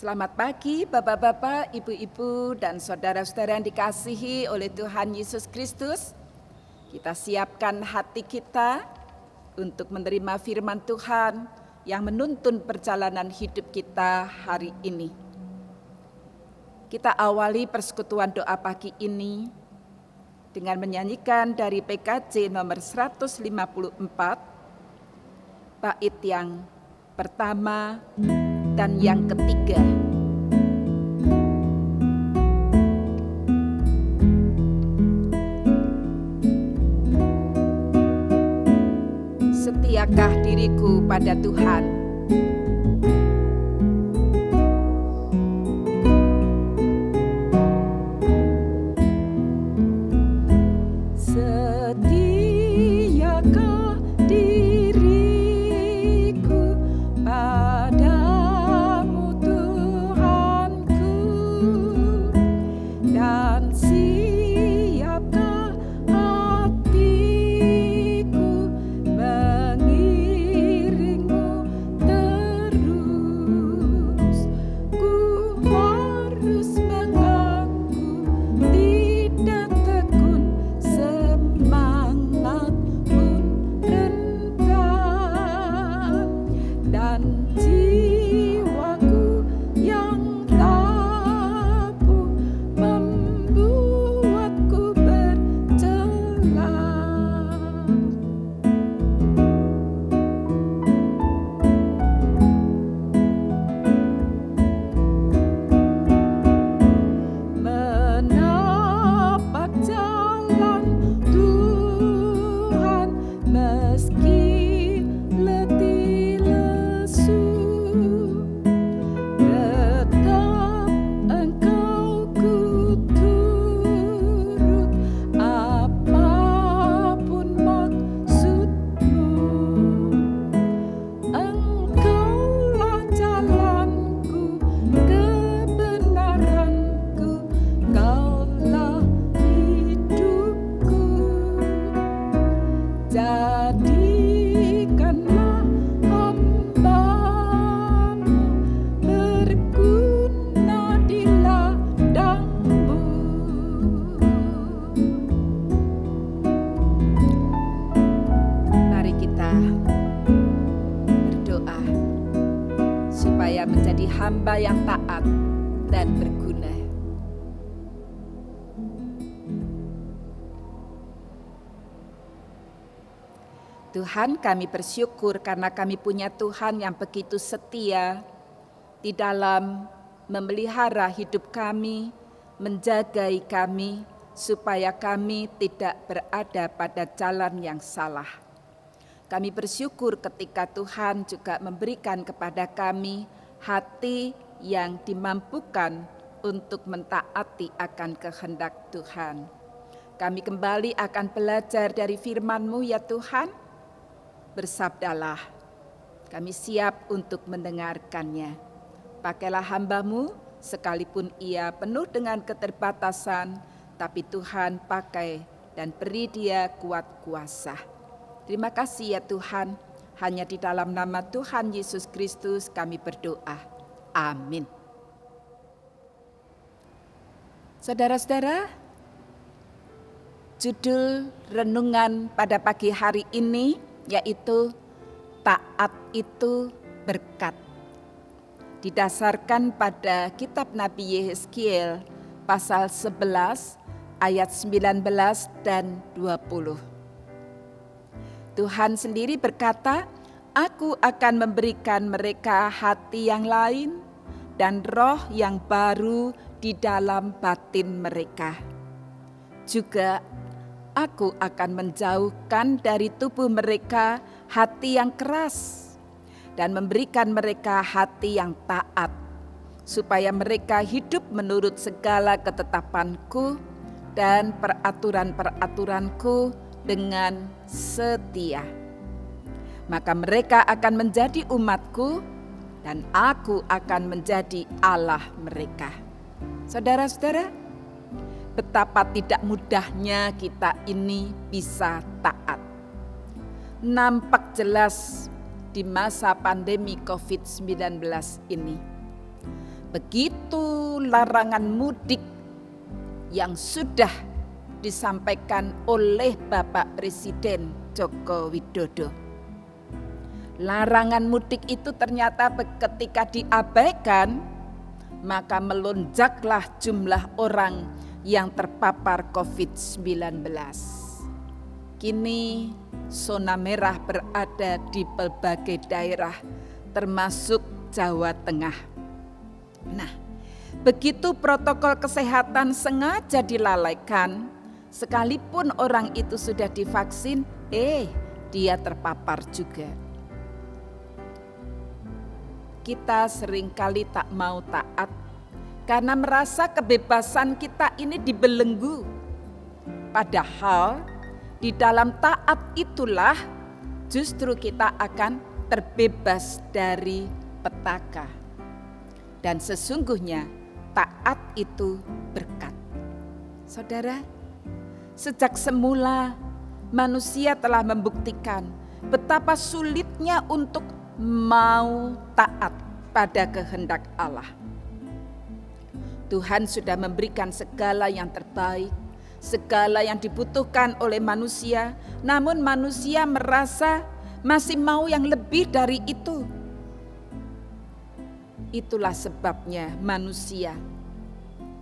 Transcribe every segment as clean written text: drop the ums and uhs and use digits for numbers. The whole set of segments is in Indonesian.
Selamat pagi Bapak-Bapak, Ibu-Ibu, dan saudara-saudara yang dikasihi oleh Tuhan Yesus Kristus. Kita siapkan hati kita untuk menerima firman Tuhan yang menuntun perjalanan hidup kita hari ini. Kita awali persekutuan doa pagi ini dengan menyanyikan dari PKJ nomor 154, bait yang pertama dan yang ketiga. Setiakah diriku pada Tuhan? Setiakah diriku padamu Tuhanku, dan siapkah hatiku mengiringmu terus. Ku harus mengaku tidak tekun, semangat pun rendah, dan jiwaku yang rapuh membuatku bercelah. Menapak jalan Tuhan meski letih lesu, tetap Engkau ku turut apapun maksudmu. Engkaulah jalanku, kebenaranku, Kaulah hidupku. Jadikanlah hamba-Mu berguna di ladang-Mu. Mari kita berdoa supaya menjadi hamba yang taat dan berguna. Tuhan, kami bersyukur karena kami punya Tuhan yang begitu setia di dalam memelihara hidup kami, menjagai kami, supaya kami tidak berada pada jalan yang salah. Kami bersyukur ketika Tuhan juga memberikan kepada kami hati yang dimampukan untuk mentaati akan kehendak Tuhan. Kami kembali akan belajar dari firman-Mu ya Tuhan. Bersabdalah, kami siap untuk mendengarkannya. Pakailah hamba-Mu, sekalipun ia penuh dengan keterbatasan, tapi Tuhan pakai dan beri dia kuat kuasa. Terima kasih ya Tuhan, hanya di dalam nama Tuhan Yesus Kristus kami berdoa. Amin. Saudara-saudara, judul renungan pada pagi hari ini yaitu taat itu berkat. Didasarkan pada kitab Nabi Yehezkiel pasal 11 ayat 19 dan 20. Tuhan sendiri berkata, "Aku akan memberikan mereka hati yang lain dan roh yang baru di dalam batin mereka. Juga Aku akan menjauhkan dari tubuh mereka hati yang keras dan memberikan mereka hati yang taat, supaya mereka hidup menurut segala ketetapan-Ku dan peraturan-peraturan-Ku dengan setia. Maka mereka akan menjadi umat-Ku dan Aku akan menjadi Allah mereka." Saudara-saudara, betapa tidak mudahnya kita ini bisa taat. Nampak jelas di masa pandemi COVID-19 ini. Begitu larangan mudik yang sudah disampaikan oleh Bapak Presiden Joko Widodo. Larangan mudik itu ternyata ketika diabaikan, maka melonjaklah jumlah orang yang terpapar COVID-19. Kini zona merah berada di berbagai daerah, termasuk Jawa Tengah. Nah, begitu protokol kesehatan sengaja dilalaikan, sekalipun orang itu sudah divaksin, dia terpapar juga. Kita seringkali tak mau taat karena merasa kebebasan kita ini dibelenggu. Padahal di dalam taat itulah justru kita akan terbebas dari petaka. Dan sesungguhnya taat itu berkat. Saudara, sejak semula manusia telah membuktikan betapa sulitnya untuk mau taat pada kehendak Allah. Tuhan sudah memberikan segala yang terbaik, segala yang dibutuhkan oleh manusia, namun manusia merasa masih mau yang lebih dari itu. Itulah sebabnya manusia,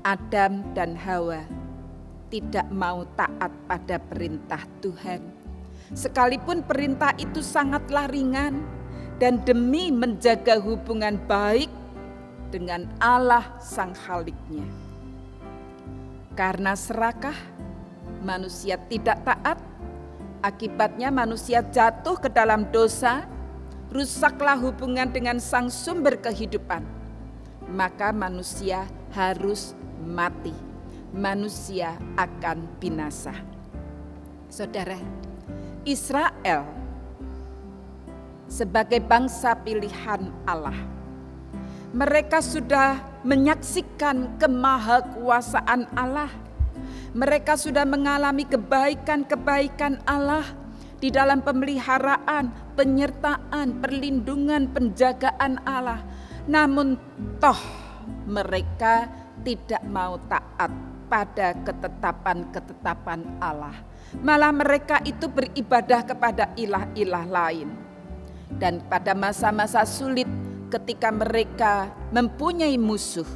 Adam dan Hawa, tidak mau taat pada perintah Tuhan. Sekalipun perintah itu sangatlah ringan, dan demi menjaga hubungan baik dengan Allah Sang Khaliknya. Karena serakah, manusia tidak taat, akibatnya manusia jatuh ke dalam dosa, rusaklah hubungan dengan Sang Sumber kehidupan. Maka manusia harus mati, manusia akan binasa. Saudara, Israel sebagai bangsa pilihan Allah, mereka sudah menyaksikan kemahakuasaan Allah. Mereka sudah mengalami kebaikan-kebaikan Allah di dalam pemeliharaan, penyertaan, perlindungan, penjagaan Allah. Namun toh mereka tidak mau taat pada ketetapan-ketetapan Allah. Malah mereka itu beribadah kepada ilah-ilah lain. Dan pada masa-masa sulit ketika mereka mempunyai musuh,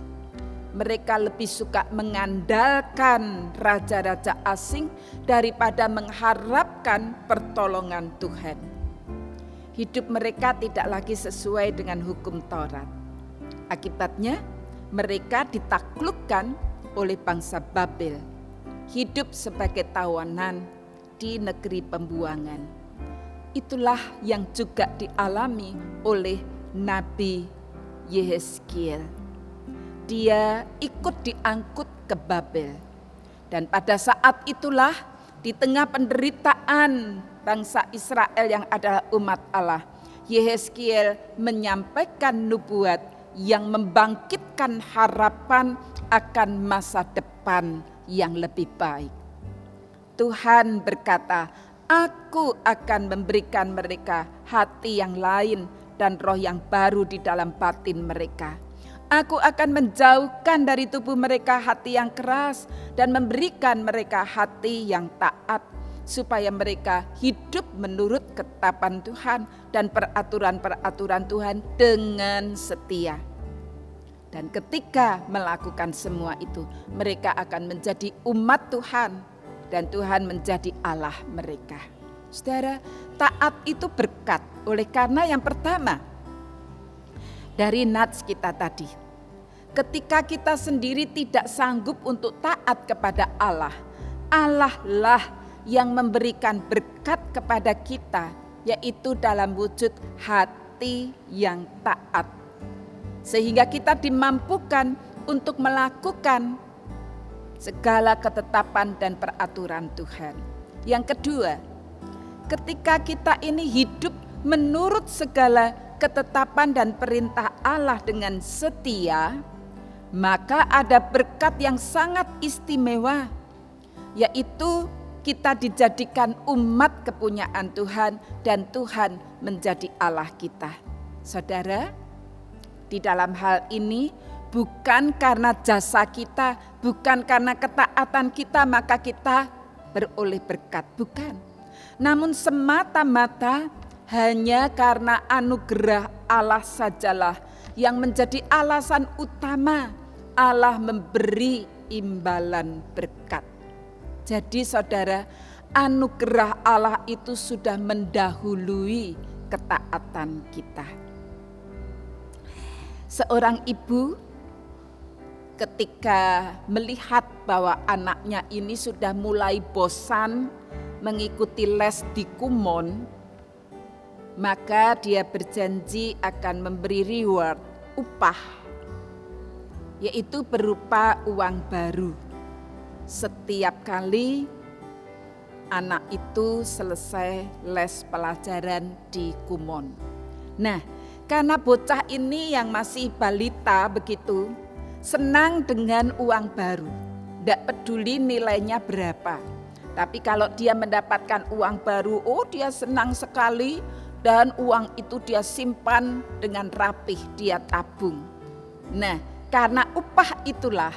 mereka lebih suka mengandalkan raja-raja asing daripada mengharapkan pertolongan Tuhan. Hidup mereka tidak lagi sesuai dengan hukum Taurat. Akibatnya mereka ditaklukkan oleh bangsa Babel, hidup sebagai tawanan di negeri pembuangan. Itulah yang juga dialami oleh Nabi Yehezkiel. Dia ikut diangkut ke Babel. Dan pada saat itulah di tengah penderitaan bangsa Israel yang adalah umat Allah, Yehezkiel menyampaikan nubuat yang membangkitkan harapan akan masa depan yang lebih baik. Tuhan berkata, Aku akan memberikan mereka hati yang lain dan roh yang baru di dalam batin mereka. Aku akan menjauhkan dari tubuh mereka hati yang keras dan memberikan mereka hati yang taat, supaya mereka hidup menurut ketetapan Tuhan dan peraturan-peraturan Tuhan dengan setia. Dan ketika melakukan semua itu, mereka akan menjadi umat Tuhan. Dan Tuhan menjadi Allah mereka. Saudara, taat itu berkat. Oleh karena yang pertama, dari nats kita tadi, ketika kita sendiri tidak sanggup untuk taat kepada Allah, Allah lah yang memberikan berkat kepada kita, yaitu dalam wujud hati yang taat. Sehingga kita dimampukan untuk melakukan segala ketetapan dan peraturan Tuhan. Yang kedua, ketika kita ini hidup menurut segala ketetapan dan perintah Allah dengan setia, maka ada berkat yang sangat istimewa, yaitu kita dijadikan umat kepunyaan Tuhan dan Tuhan menjadi Allah kita. Saudara, di dalam hal ini bukan karena jasa kita, bukan karena ketaatan kita maka kita beroleh berkat, bukan. Namun semata-mata hanya karena anugerah Allah sajalah yang menjadi alasan utama Allah memberi imbalan berkat. Jadi saudara, anugerah Allah itu sudah mendahului ketaatan kita. Seorang ibu ketika melihat bahwa anaknya ini sudah mulai bosan mengikuti les di Kumon, maka dia berjanji akan memberi reward, upah, yaitu berupa uang baru setiap kali anak itu selesai les pelajaran di Kumon. Nah, karena bocah ini yang masih balita begitu, senang dengan uang baru, tidak peduli nilainya berapa. Tapi kalau dia mendapatkan uang baru, oh dia senang sekali dan uang itu dia simpan dengan rapih, dia tabung. Nah, karena upah itulah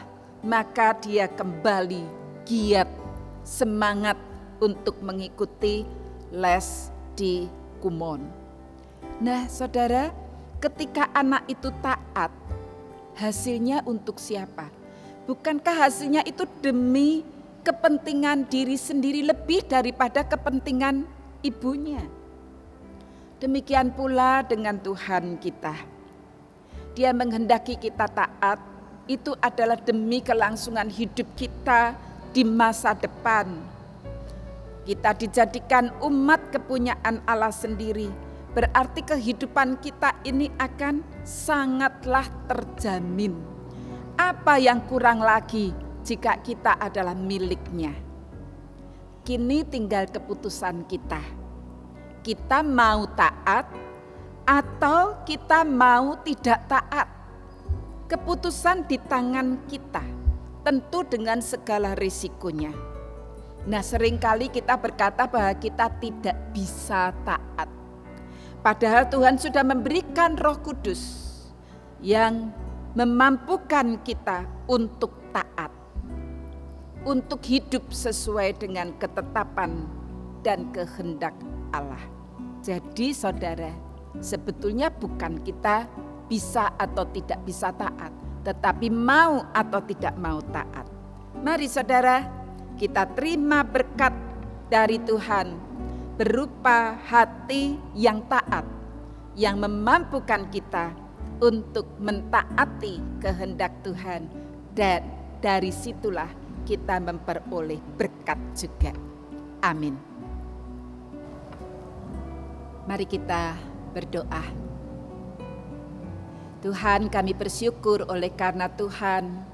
maka dia kembali giat, semangat untuk mengikuti les di Kumon. Nah, saudara, ketika anak itu taat, hasilnya untuk siapa? Bukankah hasilnya itu demi kepentingan diri sendiri lebih daripada kepentingan ibunya? Demikian pula dengan Tuhan kita. Dia menghendaki kita taat, itu adalah demi kelangsungan hidup kita di masa depan. Kita dijadikan umat kepunyaan Allah sendiri, berarti kehidupan kita ini akan sangatlah terjamin. Apa yang kurang lagi jika kita adalah miliknya? Kini tinggal keputusan kita. Kita mau taat atau kita mau tidak taat. Keputusan di tangan kita, tentu dengan segala risikonya. Nah, seringkali kita berkata bahwa kita tidak bisa taat. Padahal Tuhan sudah memberikan Roh Kudus yang memampukan kita untuk taat, untuk hidup sesuai dengan ketetapan dan kehendak Allah. Jadi saudara, sebetulnya bukan kita bisa atau tidak bisa taat, tetapi mau atau tidak mau taat. Mari saudara, kita terima berkat dari Tuhan berupa hati yang taat, yang memampukan kita untuk mentaati kehendak Tuhan, dan dari situlah kita memperoleh berkat juga. Amin. Mari kita berdoa. Tuhan, kami bersyukur oleh karena Tuhan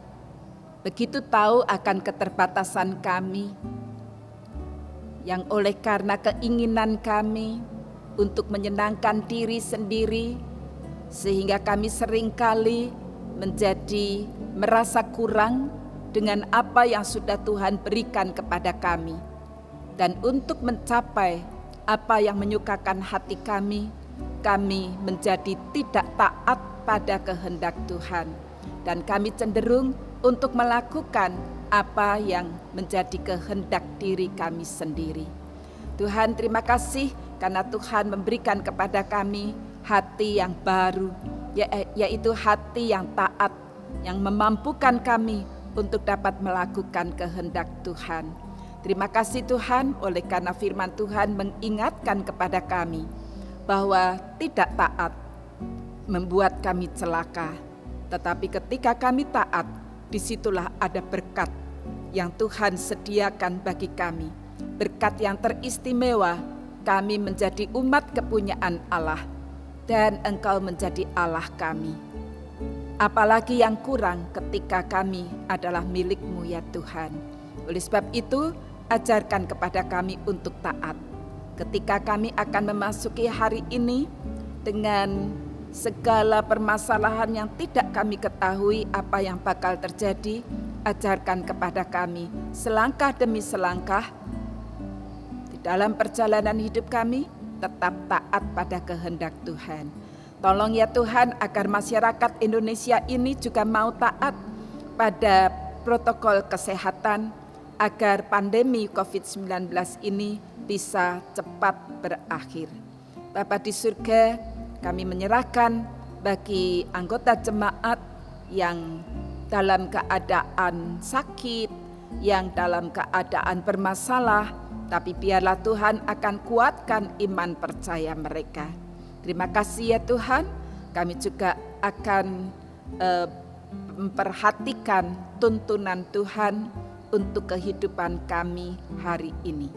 begitu tahu akan keterbatasan kami, yang oleh karena keinginan kami untuk menyenangkan diri sendiri, sehingga kami seringkali menjadi merasa kurang dengan apa yang sudah Tuhan berikan kepada kami. Dan untuk mencapai apa yang menyukakan hati kami menjadi tidak taat pada kehendak Tuhan. Dan kami cenderung untuk melakukan apa yang menjadi kehendak diri kami sendiri. Tuhan, terima kasih karena Tuhan memberikan kepada kami hati yang baru, yaitu hati yang taat, yang memampukan kami untuk dapat melakukan kehendak Tuhan. Terima kasih Tuhan, oleh karena firman Tuhan mengingatkan kepada kami bahwa tidak taat membuat kami celaka, tetapi ketika kami taat, disitulah ada berkat yang Tuhan sediakan bagi kami. Berkat yang teristimewa, kami menjadi umat kepunyaan Allah, dan Engkau menjadi Allah kami. Apalagi yang kurang ketika kami adalah milik-Mu ya Tuhan. Oleh sebab itu, ajarkan kepada kami untuk taat. Ketika kami akan memasuki hari ini dengan segala permasalahan yang tidak kami ketahui apa yang bakal terjadi, ajarkan kepada kami selangkah demi selangkah di dalam perjalanan hidup kami tetap taat pada kehendak Tuhan. Tolong ya Tuhan agar masyarakat Indonesia ini juga mau taat pada protokol kesehatan agar pandemi COVID-19 ini bisa cepat berakhir. Bapa di surga, kami menyerahkan bagi anggota jemaat yang dalam keadaan sakit, yang dalam keadaan bermasalah, tapi biarlah Tuhan akan kuatkan iman percaya mereka. Terima kasih ya Tuhan, kami juga akan memperhatikan tuntunan Tuhan untuk kehidupan kami hari ini.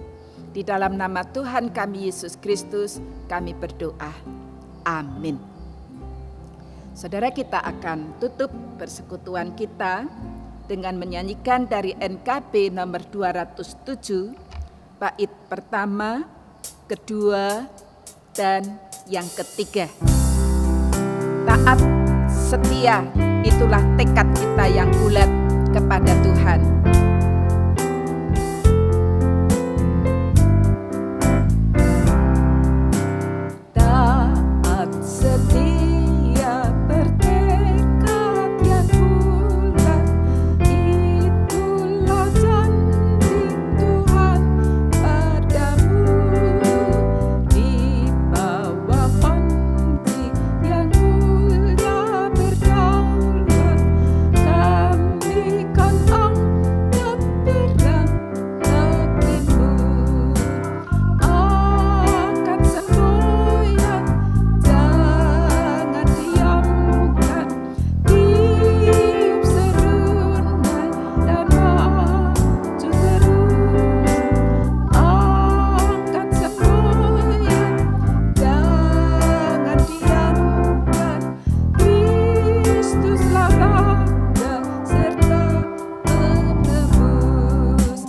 Di dalam nama Tuhan kami Yesus Kristus kami berdoa. Amin. Saudara, kita akan tutup persekutuan kita dengan menyanyikan dari NKB nomor 207, bait pertama, kedua, dan yang ketiga. Taat, setia, itulah tekad kita yang bulat kepada Tuhan. Taat, setia, bertekad yang bulat, itulah janji Tuhan padamu. Di bawah panji yang mulia berdaulat, kami kan angkat pedang negerimu. Akan semboyan, jangan diamkan, tiup serunai dan maju terus. Akan semboyan, jangan diamkan, Kristuslah Raja serta penebus.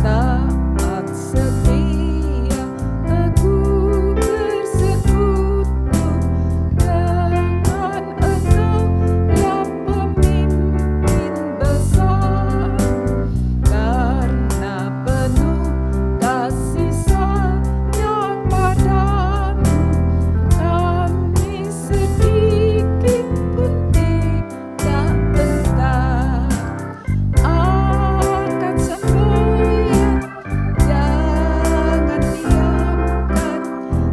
Taat, setia, teguh bersekutu dengan Engkau ya pemimpin besar. Karena penuh kasih sayang padamu, kami sedikit pun tidak gentar. Akan semboyan, jangan diamkan,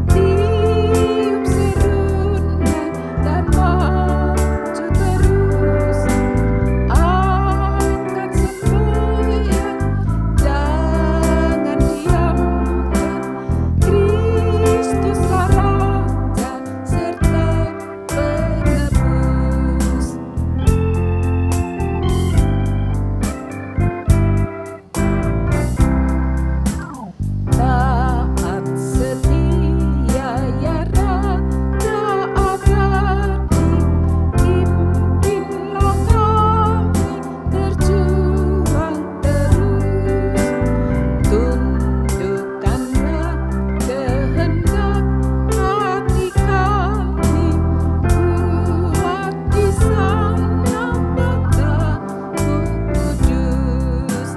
tiup serunai dan maju terus. Akan semboyan, jangan diamkan, Kristuslah Raja serta penebus. Taat, setia, ya Raja abadi, pimpinlah kami berjuang terus. Tundukkanlah kehendak hati kami, kuat di sana padamu kudus.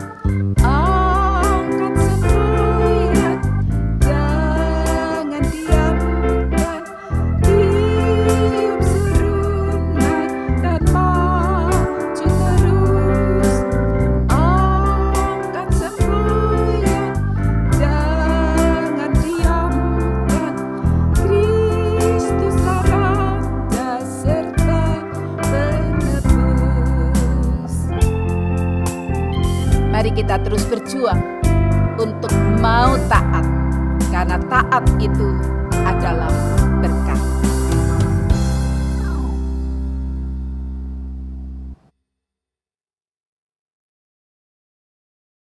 Angkat semboyan, jangan diamkan, tiup serunai dan maju terus. Angkat semboyan, jangan diamkan, Kristuslah Raja serta penebus. Mari kita terus berjuang untuk mau taat, karena taat itu adalah